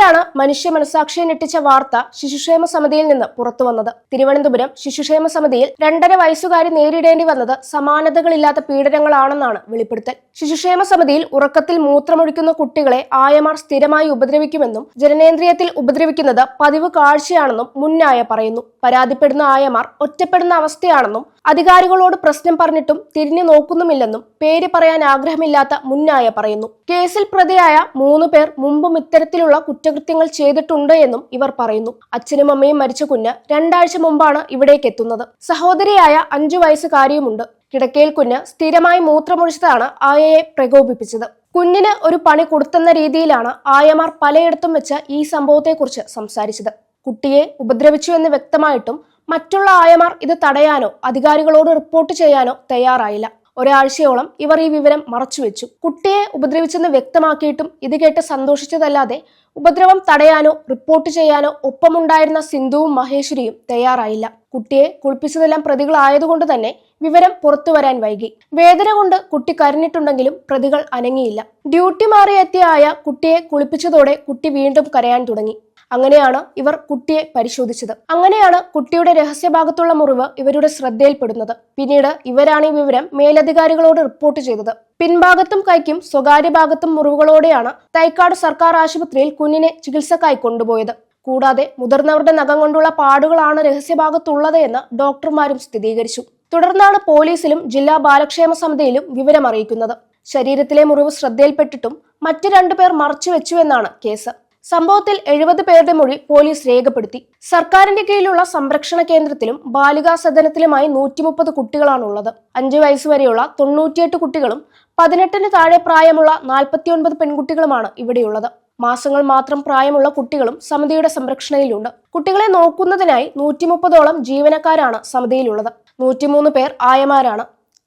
ഇന്നലെയാണ് മനുഷ്യ മനസാക്ഷിയെ ഞെട്ടിച്ച വാർത്ത ശിശുക്ഷേമ സമിതിയിൽ നിന്ന് പുറത്തുവന്നത്. തിരുവനന്തപുരം ശിശുക്ഷേമ സമിതിയിൽ 2.5 വയസ്സുകാരി നേരിടേണ്ടി വന്നത് സമാനതകളില്ലാത്ത പീഡനങ്ങളാണെന്നാണ് വെളിപ്പെടുത്തൽ. ശിശുക്ഷേമ സമിതിയിൽ ഉറക്കത്തിൽ മൂത്രമൊഴിക്കുന്ന കുട്ടികളെ ആയമാർ സ്ഥിരമായി ഉപദ്രവിക്കുമെന്നും ജനനേന്ദ്രിയത്തിൽ ഉപദ്രവിക്കുന്നത് പതിവ് കാഴ്ചയാണെന്നും മുന്നായ പറയുന്നു. പരാതിപ്പെടുന്ന ആയമാർ ഒറ്റപ്പെടുന്ന അവസ്ഥയാണെന്നും അധികാരികളോട് പ്രശ്നം പറഞ്ഞിട്ടും തിരിഞ്ഞു നോക്കുന്നുമില്ലെന്നും പേര് പറയാൻ ആഗ്രഹമില്ലാത്ത മുന്നായ പറയുന്നു. കേസിൽ പ്രതിയായ 3 പേർ മുമ്പും ഇത്തരത്തിലുള്ള കുറ്റകൃത്യങ്ങൾ ചെയ്തിട്ടുണ്ട് എന്നും ഇവർ പറയുന്നു. അച്ഛനും അമ്മയും മരിച്ച കുഞ്ഞ് 2 ആഴ്ച മുമ്പാണ് ഇവിടേക്ക് എത്തുന്നത്. സഹോദരിയായ 5 വയസ്സുകാരിയുമുണ്ട്. കിടക്കയിൽ കുഞ്ഞ് സ്ഥിരമായി മൂത്രമൊഴിച്ചതാണ് ആയയെ പ്രകോപിപ്പിച്ചത്. കുഞ്ഞിന് ഒരു പണി കൊടുത്തെന്ന രീതിയിലാണ് ആയമാർ പലയിടത്തും വെച്ച് ഈ സംഭവത്തെക്കുറിച്ച് സംസാരിച്ചത്. കുട്ടിയെ ഉപദ്രവിച്ചു എന്ന് വ്യക്തമായിട്ടും മറ്റുള്ള ആയമാർ ഇത് തടയാനോ അധികാരികളോട് റിപ്പോർട്ട് ചെയ്യാനോ തയ്യാറായില്ല. ഒരാഴ്ചയോളം ഇവർ ഈ വിവരം മറച്ചുവെച്ചു. കുട്ടിയെ ഉപദ്രവിച്ചെന്ന് വ്യക്തമാക്കിയിട്ടും ഇത് കേട്ട് സന്തോഷിച്ചതല്ലാതെ ഉപദ്രവം തടയാനോ റിപ്പോർട്ട് ചെയ്യാനോ ഒപ്പമുണ്ടായിരുന്ന സിന്ധുവും മഹേശ്വരിയും തയ്യാറായില്ല. കുട്ടിയെ കുളിപ്പിച്ചതെല്ലാം പ്രതികളായതുകൊണ്ട് തന്നെ വിവരം പുറത്തു വരാൻ വൈകി. വേദന കൊണ്ട് കുട്ടി കരഞ്ഞിട്ടുണ്ടെങ്കിലും പ്രതികൾ അനങ്ങിയില്ല. ഡ്യൂട്ടി മാറിയെത്തിയ ആയ കുട്ടിയെ കുളിപ്പിച്ചതോടെ കുട്ടി വീണ്ടും കരയാൻ തുടങ്ങി. അങ്ങനെയാണ് ഇവർ കുട്ടിയെ പരിശോധിച്ചത്. അങ്ങനെയാണ് കുട്ടിയുടെ രഹസ്യഭാഗത്തുള്ള മുറിവ് ഇവരുടെ ശ്രദ്ധയിൽപ്പെടുന്നത്. പിന്നീട് ഇവരാണ് ഈ വിവരം മേലധികാരികളോട് റിപ്പോർട്ട് ചെയ്തത്. പിൻഭാഗത്തും കൈക്കും സ്വകാര്യ ഭാഗത്തും മുറിവുകളോടെയാണ് തൈക്കാട് സർക്കാർ ആശുപത്രിയിൽ കുഞ്ഞിനെ ചികിത്സക്കായി കൊണ്ടുപോയത്. കൂടാതെ മുതിർന്നവരുടെ നഖം കൊണ്ടുള്ള പാടുകളാണ് രഹസ്യഭാഗത്തുള്ളത് എന്ന് ഡോക്ടർമാരും സ്ഥിരീകരിച്ചു. തുടർന്നാണ് പോലീസിലും ജില്ലാ ബാലക്ഷേമ സമിതിയിലും വിവരം അറിയിക്കുന്നത്. ശരീരത്തിലെ മുറിവ് ശ്രദ്ധയിൽപ്പെട്ടിട്ടും മറ്റ് 2 പേർ മറച്ചുവെച്ചുവെന്നാണ് കേസ്. സംഭവത്തിൽ 70 പേരുടെ മൊഴി പോലീസ് രേഖപ്പെടുത്തി. സർക്കാരിന്റെ കീഴിലുള്ള സംരക്ഷണ കേന്ദ്രത്തിലും ബാലികാ സദനത്തിലുമായി 130 കുട്ടികളാണുള്ളത്. 5 വയസ്സുവരെയുള്ള 98 കുട്ടികളും 18-ന് താഴെ പ്രായമുള്ള 49 പെൺകുട്ടികളുമാണ് ഇവിടെയുള്ളത്. മാസങ്ങൾ മാത്രം പ്രായമുള്ള കുട്ടികളും സമിതിയുടെ സംരക്ഷണയിലുണ്ട്. കുട്ടികളെ നോക്കുന്നതിനായി 130ഓളം ജീവനക്കാരാണ് സമിതിയിലുള്ളത്. 103 പേർ ആയമാരാണ്.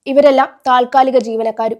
ഇവരെല്ലാം താൽക്കാലിക ജീവനക്കാരും.